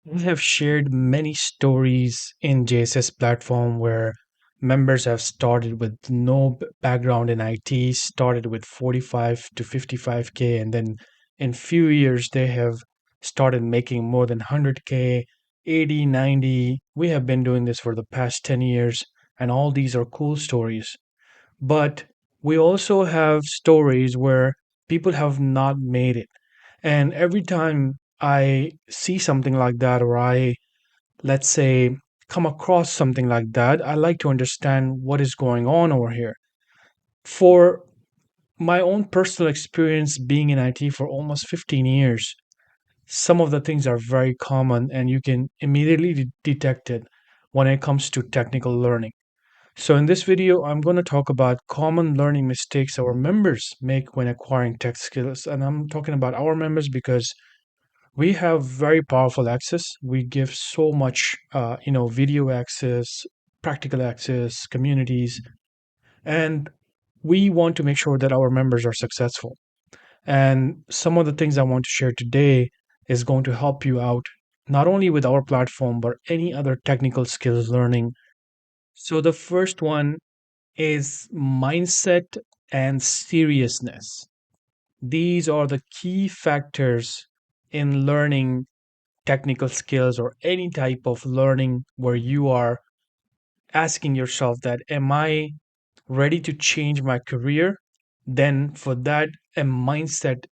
We have shared many stories in JSS platform where members have started with no background in IT, started with 45 to 55K, and then in few years they have started making more than 100K, 80, 90. We have been doing this for the past 10 years, and all these are cool stories. But we also have stories where people have not made it. And every time I see something like that, or let's say, come across something like that, I like to understand what is going on over here. For my own personal experience being in IT for almost 15 years, some of the things are very common and you can immediately detect it when it comes to technical learning. So, in this video, I'm going to talk about common learning mistakes our members make when acquiring tech skills. And I'm talking about our members because we have very powerful access. We give so much, video access, practical access, communities, and we want to make sure that our members are successful. And some of the things I want to share today is going to help you out, not only with our platform, but any other technical skills learning. So, the first one is mindset and seriousness. These are the key factors in learning technical skills or any type of learning where you are asking yourself that am I ready to change my career? Then for that a mindset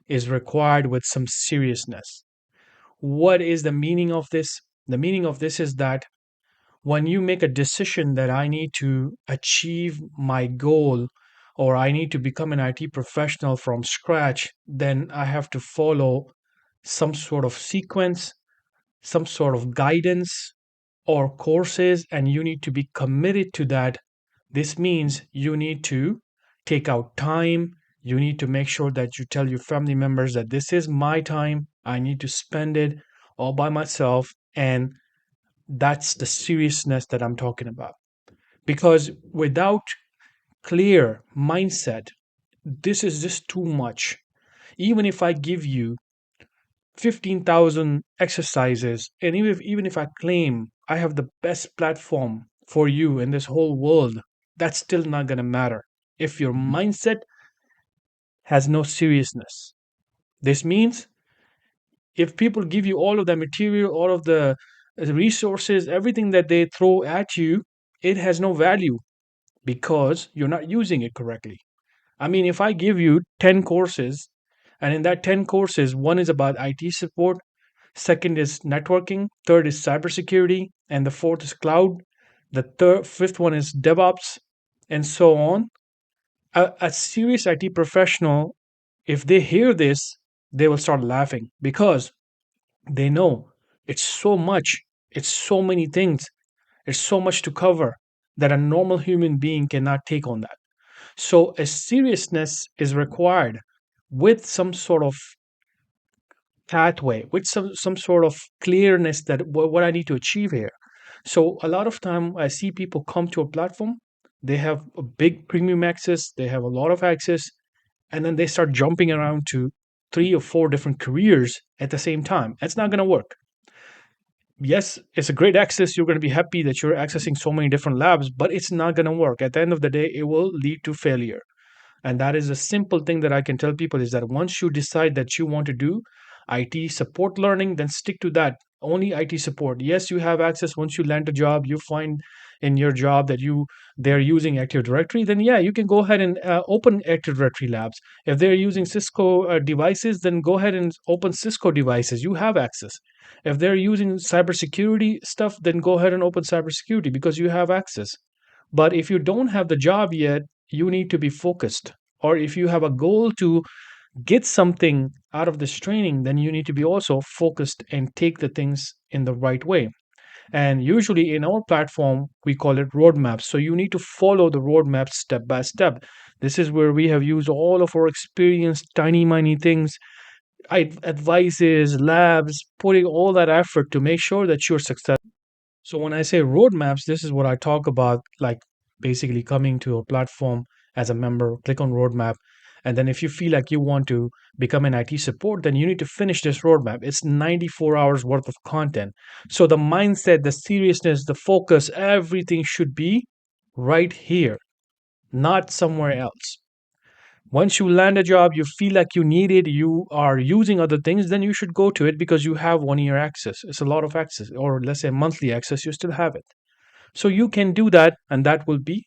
is required with some seriousness. What is the meaning of this? The meaning of this is that when you make a decision that I need to achieve my goal or I need to become an IT professional from scratch, then I have to follow some sort of sequence, some sort of guidance or courses, and you need to be committed to that. This means you need to take out time. You need to make sure that you tell your family members that this is my time. I need to spend it all by myself. And that's the seriousness that I'm talking about. Because without clear mindset, this is just too much. Even if I give you 15,000 exercises, and even if I claim I have the best platform for you in this whole world, that's still not going to matter if your mindset has no seriousness. This means if people give you all of the material, all of the resources, everything that they throw at you, it has no value because you're not using it correctly. I mean, if I give you 10 courses, and in that 10 courses, one is about IT support, second is networking, third is cybersecurity, and the fourth is cloud. Fifth one is DevOps, and so on. A serious IT professional, if they hear this, they will start laughing because they know it's so much, it's so many things, it's so much to cover that a normal human being cannot take on that. So a seriousness is required with some sort of pathway, with some sort of clearness that what I need to achieve here. So a lot of time I see people come to a platform, they have a big premium access, they have a lot of access, and then they start jumping around to three or four different careers at the same time. That's not going to work. Yes, it's a great access. You're going to be happy that you're accessing so many different labs, but it's not going to work. At the end of the day, it will lead to failure. And that is a simple thing that I can tell people is that once you decide that you want to do IT support learning, then stick to that. Only IT support. Yes, you have access once you land a job, you find in your job that they're using Active Directory, then yeah, you can go ahead and open Active Directory labs. If they're using Cisco devices, then go ahead and open Cisco devices. You have access. If they're using cybersecurity stuff, then go ahead and open cybersecurity because you have access. But if you don't have the job yet, you need to be focused. Or if you have a goal to get something out of this training, then you need to be also focused and take the things in the right way. And usually in our platform, we call it roadmaps. So you need to follow the roadmap step by step. This is where we have used all of our experience, tiny, miny things, advices, labs, putting all that effort to make sure that you're successful. So when I say roadmaps, this is what I talk about, like basically coming to a platform as a member, click on roadmap, And then if you feel like you want to become an IT support, then you need to finish this roadmap. It's 94 hours worth of content. So the mindset, the seriousness, the focus, everything should be right here, not somewhere else. Once you land a job, you feel like you need it, you are using other things, then you should go to it because you have 1 year access. It's a lot of access, or let's say monthly access, you still have it. So you can do that, and that will be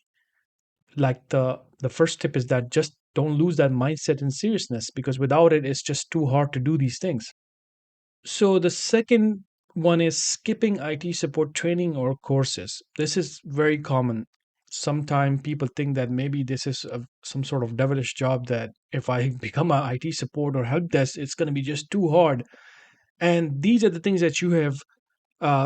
like the first tip is that just don't lose that mindset and seriousness, because without it, it's just too hard to do these things. So the second one is skipping IT support training or courses. This is very common. Sometimes people think that maybe this is some sort of devilish job, that if I become a IT support or help desk, it's going to be just too hard. And these are the things that you have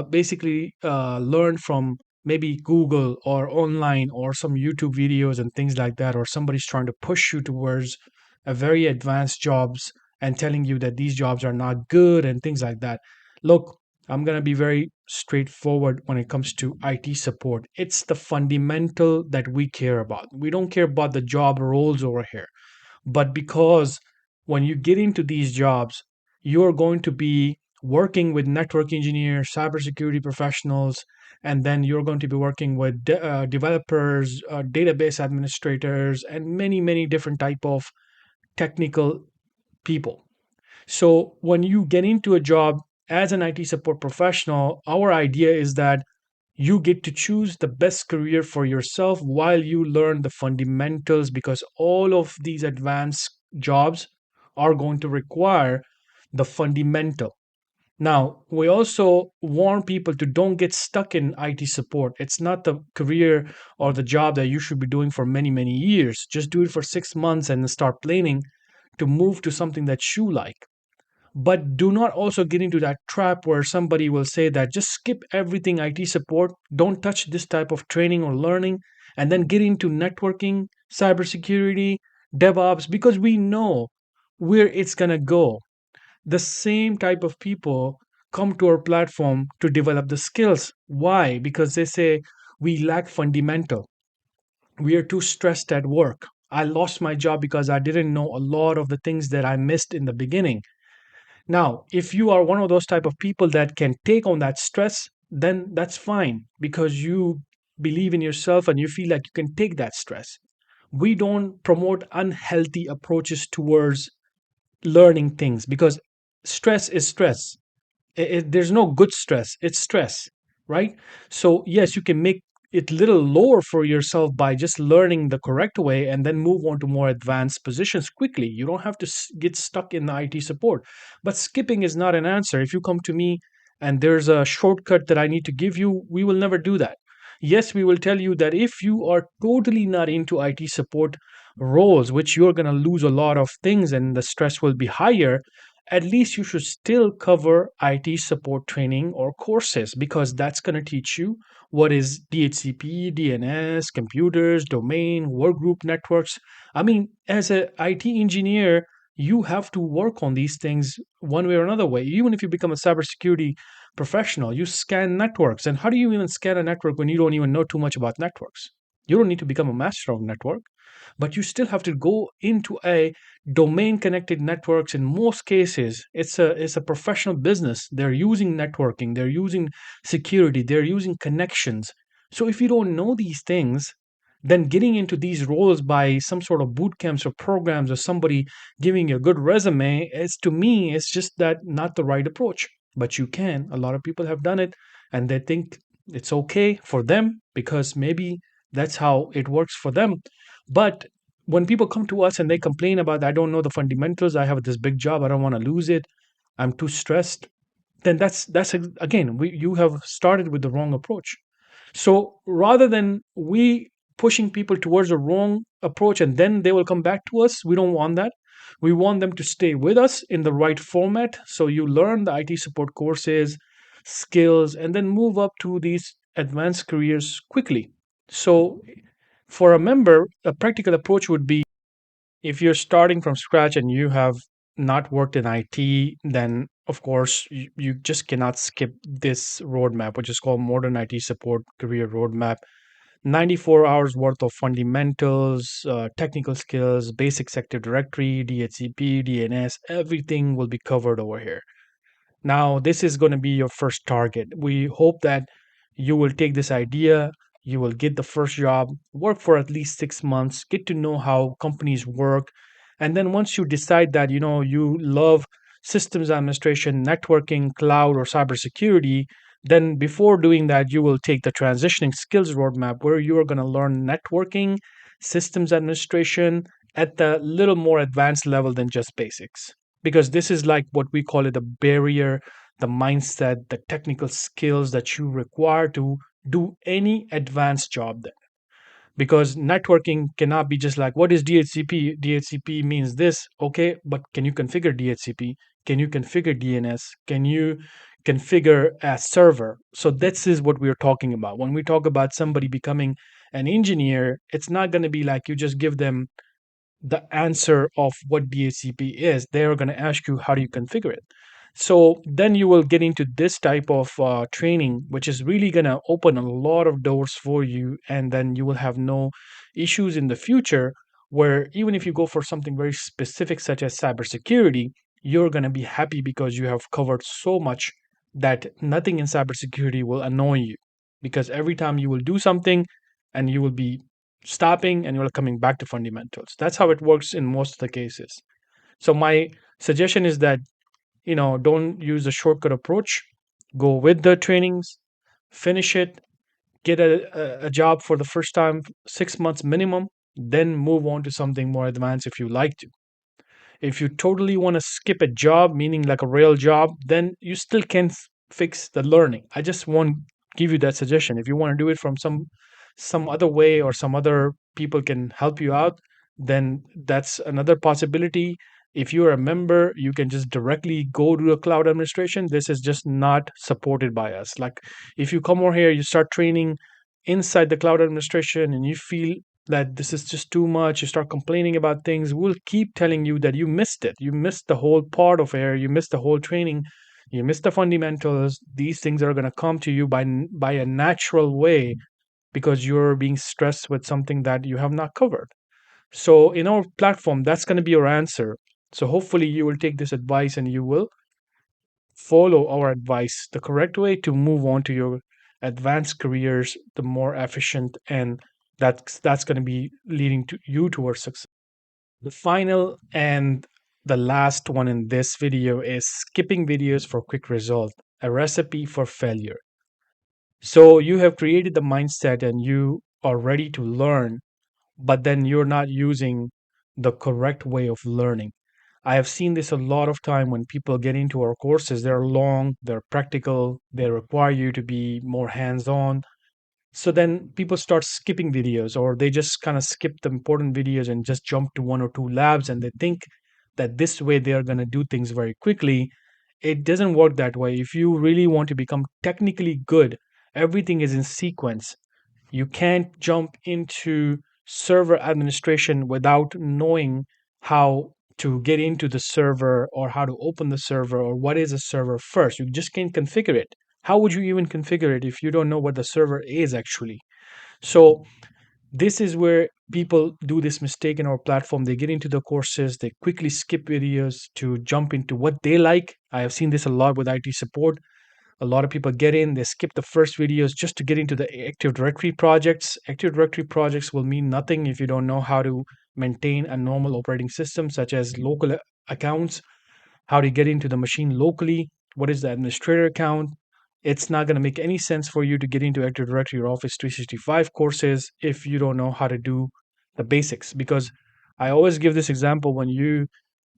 basically learn from maybe Google or online or some YouTube videos and things like that, or somebody's trying to push you towards a very advanced jobs and telling you that these jobs are not good and things like that. Look, I'm going to be very straightforward when it comes to IT support. It's the fundamental that we care about. We don't care about the job roles over here. But because when you get into these jobs, you're going to be working with network engineers, cybersecurity professionals, and then you're going to be working with developers, database administrators, and many, many different type of technical people. So when you get into a job as an IT support professional, our idea is that you get to choose the best career for yourself while you learn the fundamentals, because all of these advanced jobs are going to require the fundamental. Now, we also warn people to don't get stuck in IT support. It's not the career or the job that you should be doing for many, many years. Just do it for 6 months and then start planning to move to something that you like. But do not also get into that trap where somebody will say that just skip everything IT support, don't touch this type of training or learning, and then get into networking, cybersecurity, DevOps, because we know where it's going to go. The same type of people come to our platform to develop the skills. Why? Because they say we lack fundamental. We are too stressed at work. I lost my job because I didn't know a lot of the things that I missed in the beginning. Now, if you are one of those type of people that can take on that stress, then that's fine because you believe in yourself and you feel like you can take that stress. We don't promote unhealthy approaches towards learning things, because stress is stress. There's no good stress, it's stress, right? So yes, you can make it little lower for yourself by just learning the correct way and then move on to more advanced positions quickly. You don't have to get stuck in the IT support. But skipping is not an answer. If you come to me and there's a shortcut that I need to give you, we will never do that. Yes, we will tell you that if you are totally not into IT support roles, which you're going to lose a lot of things and the stress will be higher, at least you should still cover IT support training or courses, because that's going to teach you what is DHCP, DNS, computers, domain, workgroup networks. I mean, as an IT engineer, you have to work on these things one way or another way. Even if you become a cybersecurity professional, you scan networks. And how do you even scan a network when you don't even know too much about networks? You don't need to become a master of network, but you still have to go into a domain connected networks. In most cases, it's a professional business. They're using networking, they're using security, they're using connections. So if you don't know these things, then getting into these roles by some sort of boot camps or programs or somebody giving you a good resume is, to me, it's just that not the right approach. But you can, a lot of people have done it, and they think it's okay for them because maybe that's how it works for them. But when people come to us and they complain about, I don't know the fundamentals, I have this big job, I don't want to lose it, I'm too stressed, then again, you have started with the wrong approach. So rather than we pushing people towards a wrong approach and then they will come back to us, we don't want that. We want them to stay with us in the right format. So you learn the IT support courses, skills, and then move up to these advanced careers quickly. So for a member, a practical approach would be, if you're starting from scratch and you have not worked in IT, then of course you just cannot skip this roadmap, which is called Modern IT Support Career Roadmap. 94 hours worth of fundamentals, technical skills, basic sector directory, DHCP, DNS, everything will be covered over here. Now, this is going to be your first target. We hope that you will take this idea, you will get the first job, work for at least 6 months, get to know how companies work. And then once you decide that, you love systems administration, networking, cloud, or cybersecurity, then before doing that, you will take the transitioning skills roadmap where you are going to learn networking, systems administration at the little more advanced level than just basics, because this is like what we call it, the barrier, the mindset, the technical skills that you require to do any advanced job there. Because networking cannot be just like, what is DHCP? DHCP means this. Okay, but can you configure DHCP? Can you configure DNS? Can you configure a server? So this is what we're talking about. When we talk about somebody becoming an engineer, it's not going to be like you just give them the answer of what DHCP is. They're going to ask you, how do you configure it? So then you will get into this type of training, which is really going to open a lot of doors for you. And then you will have no issues in the future, where even if you go for something very specific, such as cybersecurity, you're going to be happy because you have covered so much that nothing in cybersecurity will annoy you. Because every time you will do something and you will be stopping and you're coming back to fundamentals. That's how it works in most of the cases. So my suggestion is that, don't use a shortcut approach. Go with the trainings, finish it, get a job for the first time, 6 months minimum, then move on to something more advanced if you like to. If you totally want to skip a job, meaning like a real job, then you still can fix the learning. I just want give you that suggestion. If you want to do it from some other way, or some other people can help you out, then that's another possibility. If you're a member, you can just directly go to a cloud administration. This is just not supported by us. Like, if you come over here, you start training inside the cloud administration and you feel that this is just too much, you start complaining about things, we'll keep telling you that you missed it. You missed the whole part of air, you missed the whole training, you missed the fundamentals. These things are going to come to you by a natural way, because you're being stressed with something that you have not covered. So in our platform, that's going to be your answer. So hopefully you will take this advice and you will follow our advice the correct way to move on to your advanced careers, the more efficient, and that's going to be leading to you towards success. The final and the last one in this video is skipping videos for quick result, a recipe for failure. So you have created the mindset and you are ready to learn, but then you're not using the correct way of learning. I have seen this a lot of time when people get into our courses. They're long, they're practical, they require you to be more hands on. So then people start skipping videos, or they just kind of skip the important videos and just jump to one or two labs, and they think that this way they are going to do things very quickly. It doesn't work that way. If you really want to become technically good, everything is in sequence. You can't jump into server administration without knowing how to get into the server, or how to open the server, or what is a server first. You just can't configure it. How would you even configure it if you don't know what the server is actually? So this is where people do this mistake in our platform. They get into the courses, they quickly skip videos to jump into what they like. I have seen this a lot with IT support. A lot of people get in, they skip the first videos just to get into the Active Directory projects. Active Directory projects will mean nothing if you don't know how to maintain a normal operating system, such as local accounts, how to get into the machine locally, what is the administrator account. It's not going to make any sense for you to get into Active Directory or Office 365 courses if you don't know how to do the basics. Because I always give this example: when you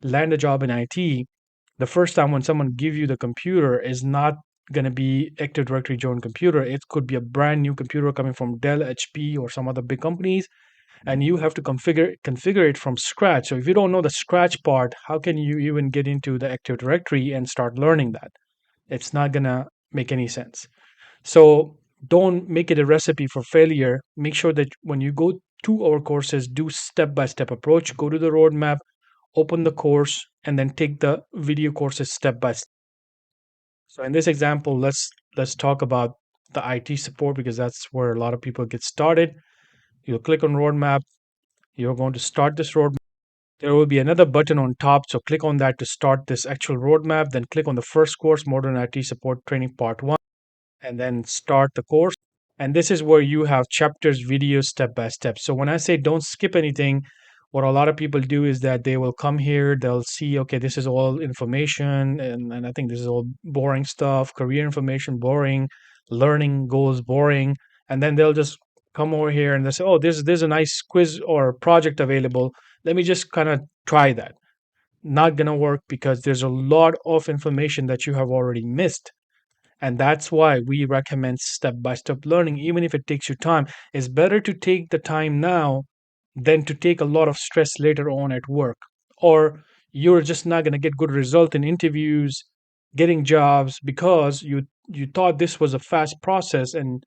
land a job in IT, the first time when someone give you the computer is not going to be Active Directory joint computer. It could be a brand new computer coming from Dell, HP, or some other big companies, and you have to configure it from scratch. So if you don't know the scratch part, how can you even get into the Active Directory and start learning that? It's not going to make any sense. So don't make it a recipe for failure. Make sure that when you go to our courses, do step by step approach. Go to the roadmap, open the course, and then take the video courses step by step. So in this example, let's talk about the IT support because that's where a lot of people get started. You'll click on roadmap. You're going to start this roadmap. There will be another button on top. So click on that to start this actual roadmap. Then click on the first course, Modern IT Support Training Part 1, and then start the course. And this is where you have chapters, videos, step by step. So when I say don't skip anything, what a lot of people do is that they will come here, they'll see, okay, this is all information, and I think this is all boring stuff, career information, boring, learning goals, boring. And then they'll just come over here and they say, oh, there's a nice quiz or project available. Let me just kind of try that. Not gonna work because there's a lot of information that you have already missed. And that's why we recommend step by step learning, even if it takes you time. It's better to take the time now than to take a lot of stress later on at work. Or you're just not going to get good result in interviews, getting jobs because you thought this was a fast process and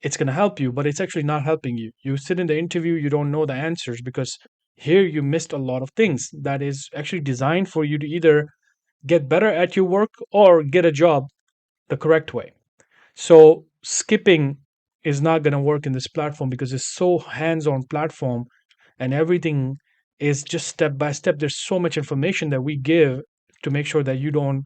it's going to help you, but it's actually not helping you. You sit in the interview, you don't know the answers because here you missed a lot of things that is actually designed for you to either get better at your work or get a job the correct way. So skipping is not going to work in this platform because it's so hands-on platform and everything is just step by step. There's so much information that we give to make sure that you don't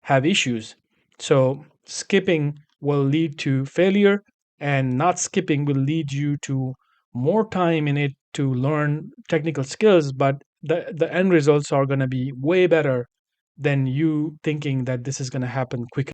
have issues. So skipping will lead to failure and not skipping will lead you to more time in it to learn technical skills, but the end results are going to be way better than you thinking that this is going to happen quickly.